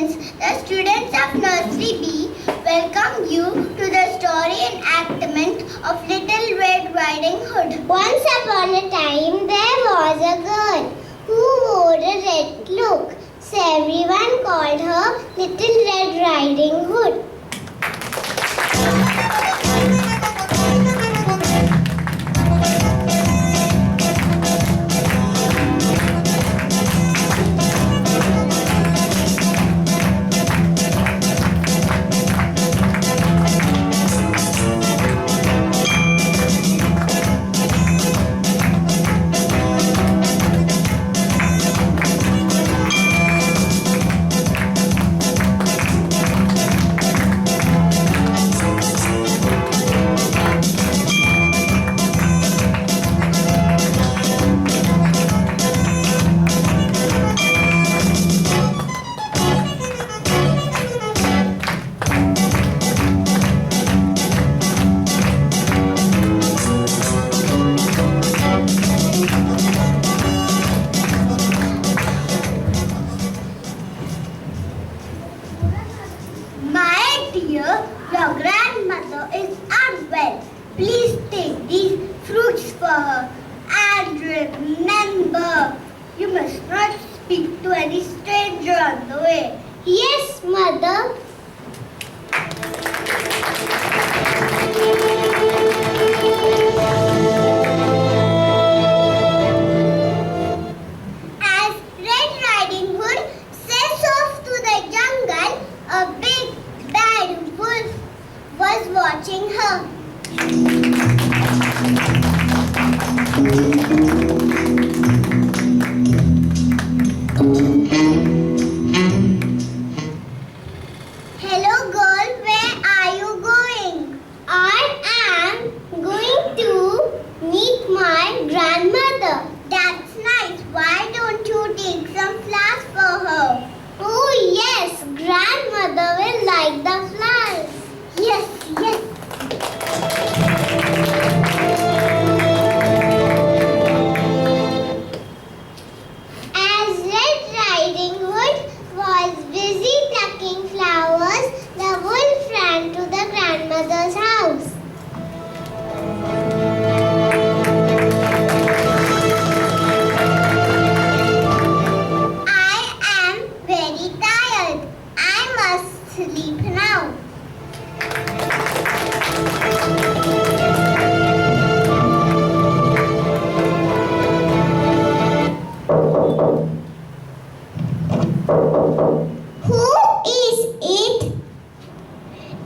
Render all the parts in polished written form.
students. The students of Nursery-B welcome you to the story enactment of Little Red Riding Hood. Once upon a time, there was a girl who wore a red cloak. So everyone called her Little Red Riding Hood. Your grandmother is unwell. Please take these fruits for her. And remember, you must not speak to any stranger on the way. Yes, Mother. As Red Riding Hood sets off to the jungle, a big bad wolf was watching her. Hello girl, where are you going? I am going to meet my grandmother. That's nice. Why don't you take some flowers for her? Oh yes, grandmother will like the flowers. Yes. As Red Riding Hood was busy plucking flowers, the wolf ran to the grandmother's house. I am very tired. I must sleep now. Who is it?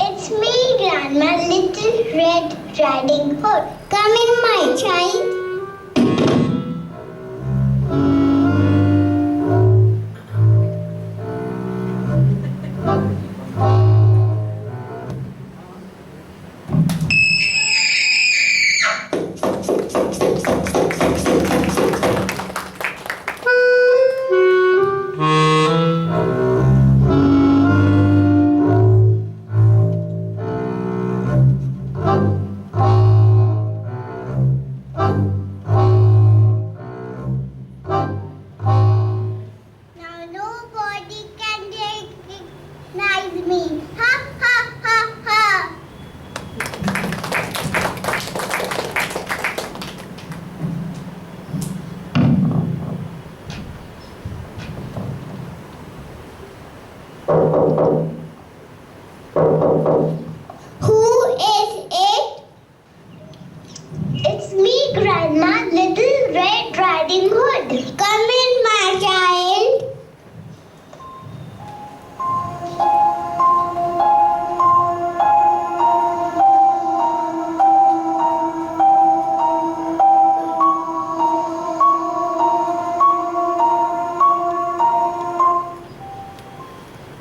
It's me, Grandma, Little Red Riding Hood. Come in, my child. Now nobody can recognize me. Ha ha ha ha. Who is it? It's me, Grandma, Little Red Riding Hood. Come in, my child.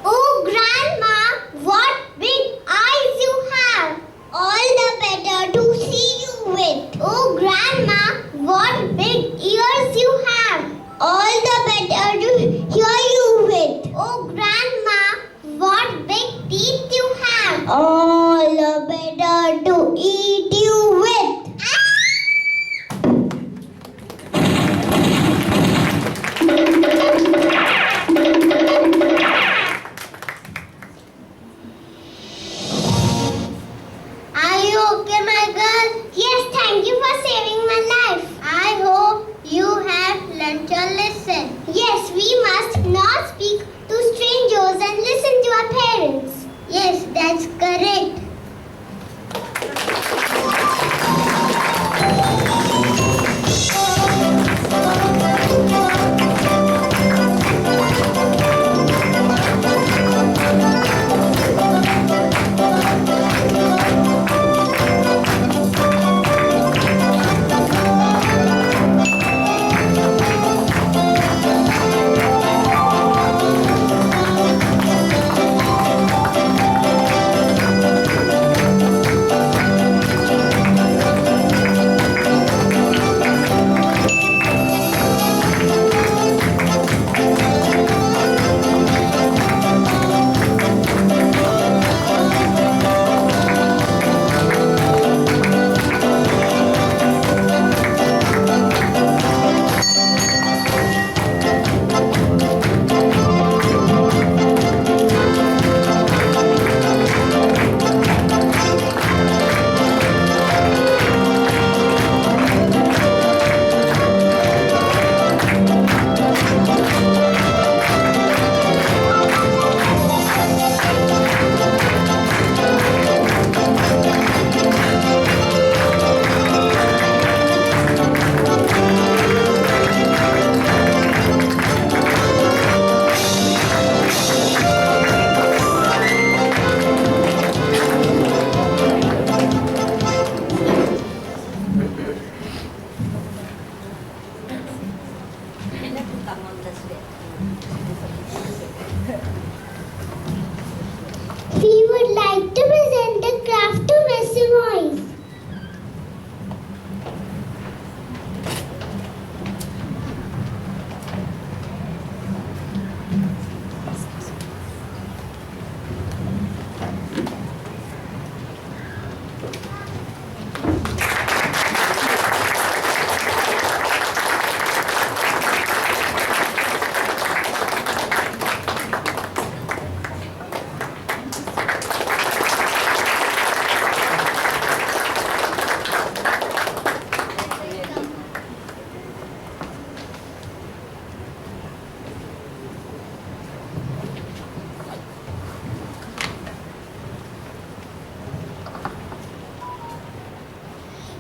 Oh, Grandma, what big eyes you have. All the better to see you with. Oh, Grandma, what big ears you have. All the better to hear you with. Oh, Grandma, what big teeth you have. All the better to eat you with.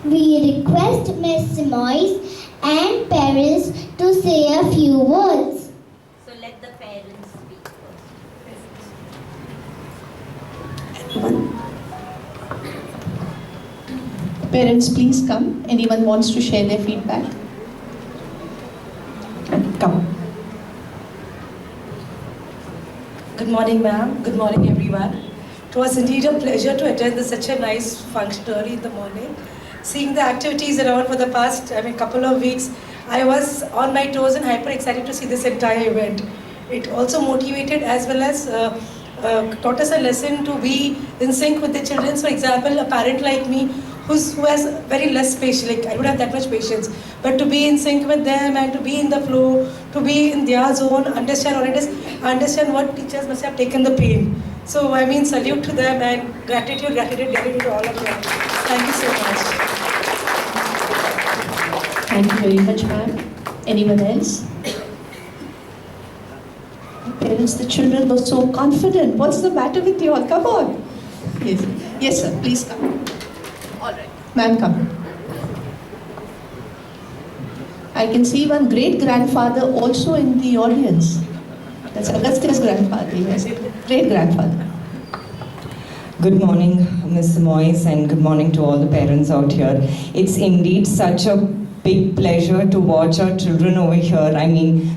We request Miss Moise and parents to say a few words. So let the parents speak first. Parents, please come. Anyone wants to share their feedback? Come. Good morning, ma'am. Good morning, everyone. It was indeed a pleasure to attend such a nice function early in the morning. Seeing the activities around for the past, couple of weeks, I was on my toes and hyper excited to see this entire event. It also motivated as well as taught us a lesson to be in sync with the children. For example, a parent like me who has very less patience, like I don't have that much patience, but to be in sync with them and to be in the flow, to be in their zone, understand what it is, understand what teachers must have taken the pain. So salute to them and gratitude to all of them. Thank you so much. Thank you very much, ma'am. Anyone else? Parents, the children were so confident. What's the matter with you all? Come on. Yes, yes, sir. Please come. All right. Ma'am, come. I can see one great-grandfather also in the audience. That's Agastya's grandfather, yes. Great-grandfather. Good morning, Ms. Moise, and good morning to all the parents out here. It's indeed such a big pleasure to watch our children over here.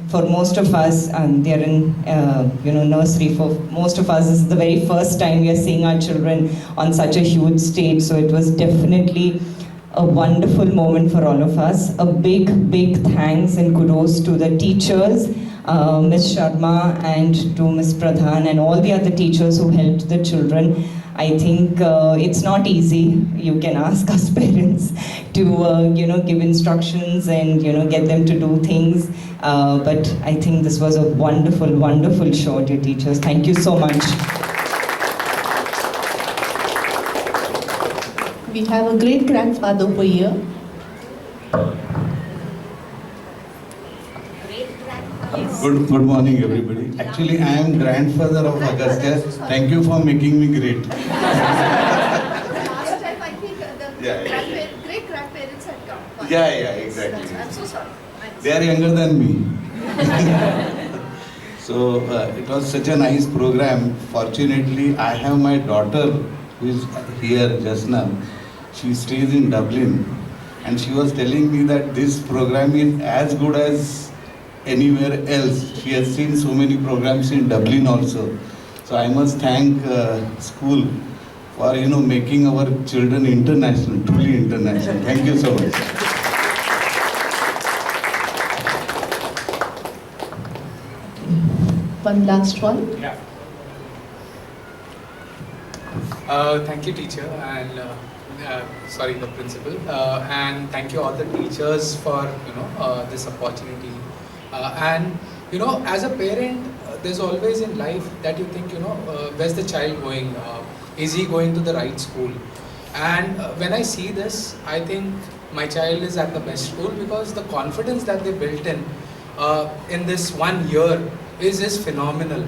For most of us, they're in nursery. For most of us, this is the very first time we are seeing our children on such a huge stage. So it was definitely a wonderful moment for all of us. A big, big thanks and kudos to the teachers, Ms. Sharma and to Ms. Pradhan and all the other teachers who helped the children. I think it's not easy. You can ask us parents to give instructions and get them to do things. But I think this was a wonderful, wonderful show, dear teachers. Thank you so much. We have a great-grandfather over here. Good morning, everybody. Actually, I am grandfather of Agastya. Thank you for making me great. Last time I think the great-grandparents had come. Yeah, exactly. I'm so sorry. They are younger than me. So it was such a nice program. Fortunately, I have my daughter who is here just now. She stays in Dublin, and she was telling me that this program is as good as anywhere else. She has seen so many programs in Dublin also. So I must thank school for making our children international, truly international. Thank you so much. One last one. Yeah. Thank you, teacher, and the principal, and thank you all the teachers for this opportunity. As a parent, there's always in life that you think where's the child going? Is he going to the right school? And when I see this, I think my child is at the best school because the confidence that they built in this 1 year is phenomenal.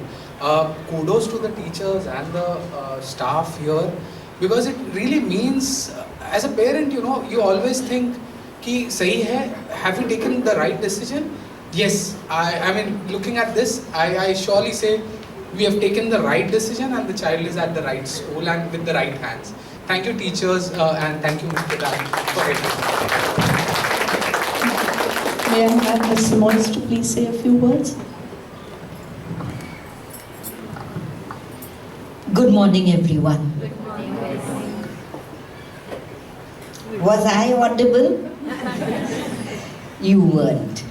Kudos to the teachers and the staff here, because it really means, as a parent, you always think ki sahi hai, have you taken the right decision? Yes, looking at this, I surely say we have taken the right decision and the child is at the right school and with the right hands. Thank you, teachers, and thank you, Mr. Dan, for everything. May I have Ms. Moise to please say a few words? Good morning, everyone. Good morning. Was I audible? You weren't.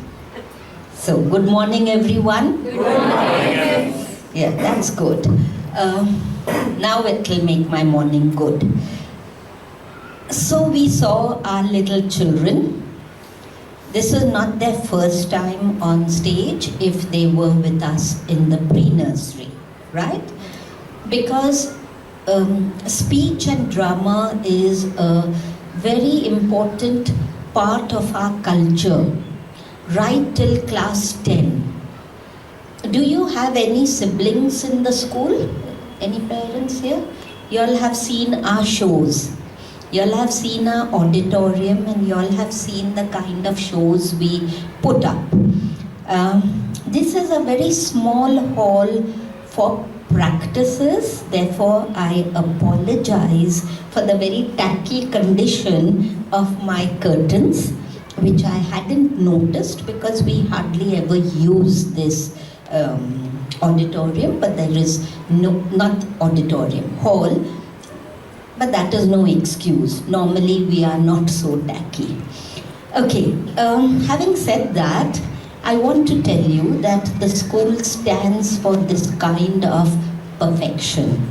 So, good morning, everyone. Good morning. Yeah, that's good. Now it will make my morning good. So we saw our little children. This is not their first time on stage if they were with us in the pre-nursery, right? Because speech and drama is a very important part of our culture, right till class 10. Do you have any siblings in the school? Any parents here? You all have seen our shows. You all have seen our auditorium and you all have seen the kind of shows we put up. This is a very small hall for practices, therefore I apologize for the very tacky condition of my curtains, which I hadn't noticed because we hardly ever use this auditorium, but there is not auditorium, hall, but that is no excuse. Normally we are not so tacky. Okay, having said that, I want to tell you that the school stands for this kind of perfection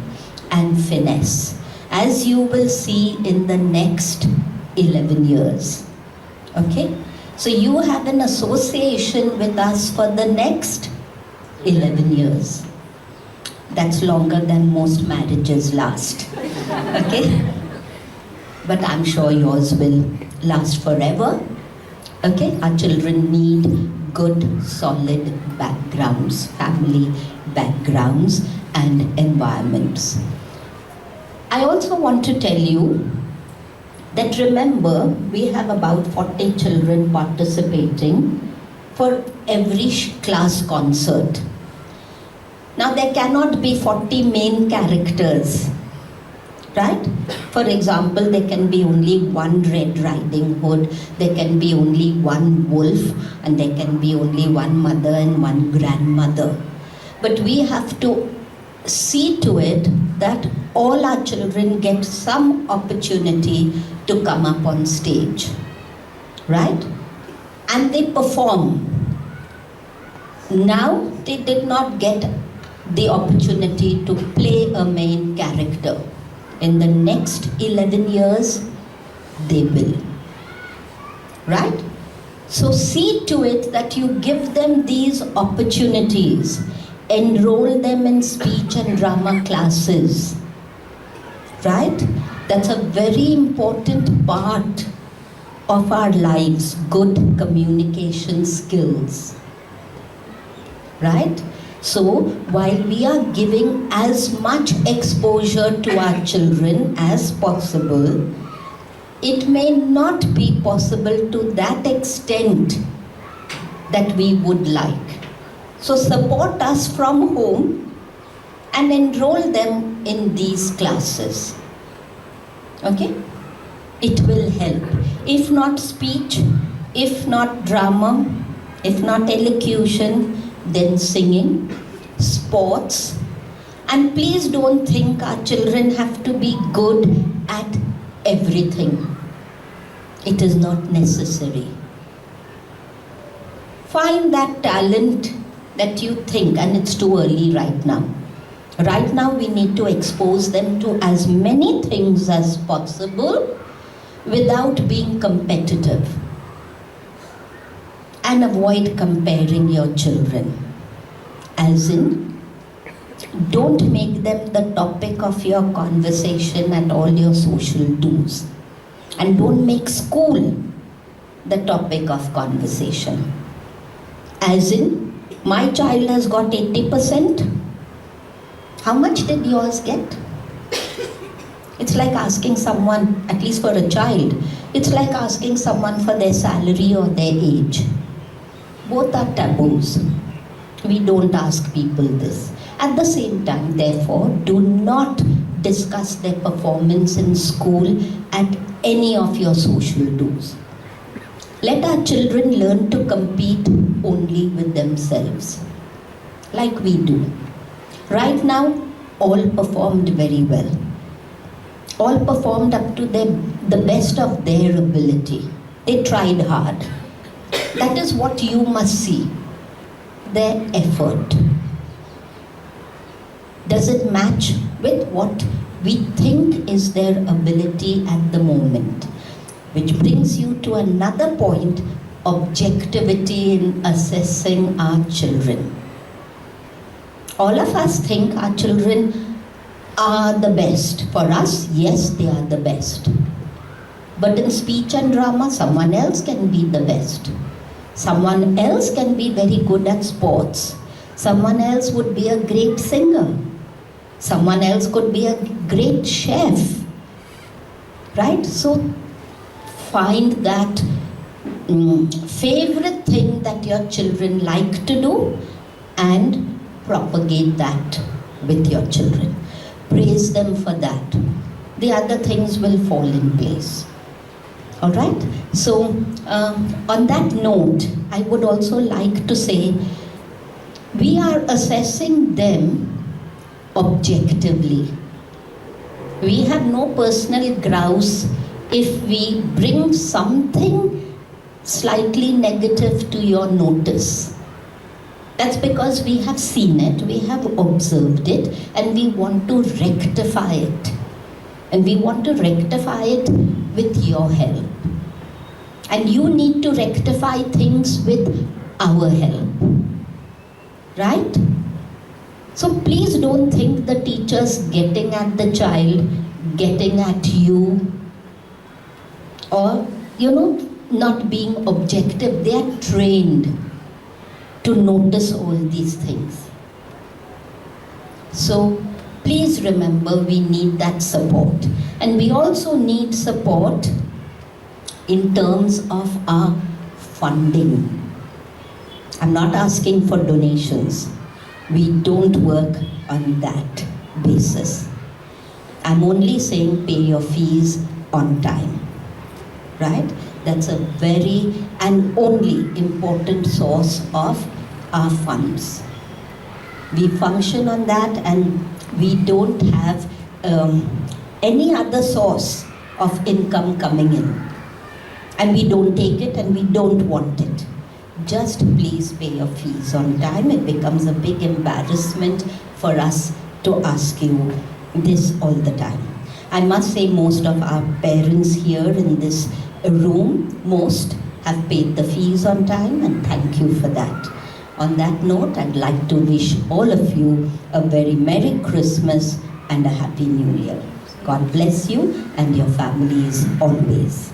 and finesse, as you will see in the next 11 years. Okay? So you have an association with us for the next 11 years. That's longer than most marriages last. Okay? But I'm sure yours will last forever. Okay? Our children need good, solid backgrounds, family backgrounds and environments. I also want to tell you that remember, we have about 40 children participating for every class concert. Now there cannot be 40 main characters, right? For example, there can be only one Red Riding Hood, there can be only one wolf, and there can be only one mother and one grandmother. But we have to see to it that all our children get some opportunity to come up on stage, right? And they perform. Now they did not get the opportunity to play a main character. In the next 11 years, they will. Right? So see to it that you give them these opportunities. Enroll them in speech and drama classes. Right? That's a very important part of our lives, good communication skills. Right? So, while we are giving as much exposure to our children as possible, it may not be possible to that extent that we would like. So, support us from home and enroll them in these classes. Okay? It will help. If not speech, if not drama, if not elocution, then singing, sports, and please don't think our children have to be good at everything. It is not necessary. Find that talent that you think, and it's too early right now. Right now we need to expose them to as many things as possible without being competitive. And avoid comparing your children. As in, don't make them the topic of your conversation at all your social do's. And don't make school the topic of conversation. As in, my child has got 80%. How much did yours get? It's like asking someone, at least for a child, it's like asking someone for their salary or their age. Both are taboos. We don't ask people this. At the same time, therefore, do not discuss their performance in school at any of your social do's. Let our children learn to compete only with themselves, like we do. Right now, all performed very well. All performed up to the best of their ability. They tried hard. That is what you must see, their effort. Does it match with what we think is their ability at the moment? Which brings you to another point, objectivity in assessing our children. All of us think our children are the best. For us, yes, they are the best. But in speech and drama, someone else can be the best. Someone else can be very good at sports. Someone else would be a great singer. Someone else could be a great chef. right? So find that favorite thing that your children like to do and propagate that with your children. Praise them for that. The other things will fall in place. All right? So, on that note, I would also like to say we are assessing them objectively. We have no personal grouse if we bring something slightly negative to your notice. That's because we have seen it, we have observed it, and we want to rectify it. And we want to rectify it with your help. And you need to rectify things with our help. Right? So please don't think the teacher's getting at the child, getting at you, or, not being objective. They are trained to notice all these things. So please remember, we need that support. And we also need support in terms of our funding. I'm not asking for donations. We don't work on that basis. I'm only saying pay your fees on time, right? That's a very and only important source of our funds. We function on that, and we don't have any other source of income coming in. And we don't take it, and we don't want it. Just please pay your fees on time. It becomes a big embarrassment for us to ask you this all the time. I must say most of our parents here in this room, most have paid the fees on time, and thank you for that. On that note, I'd like to wish all of you a very Merry Christmas and a Happy New Year. God bless you and your families always.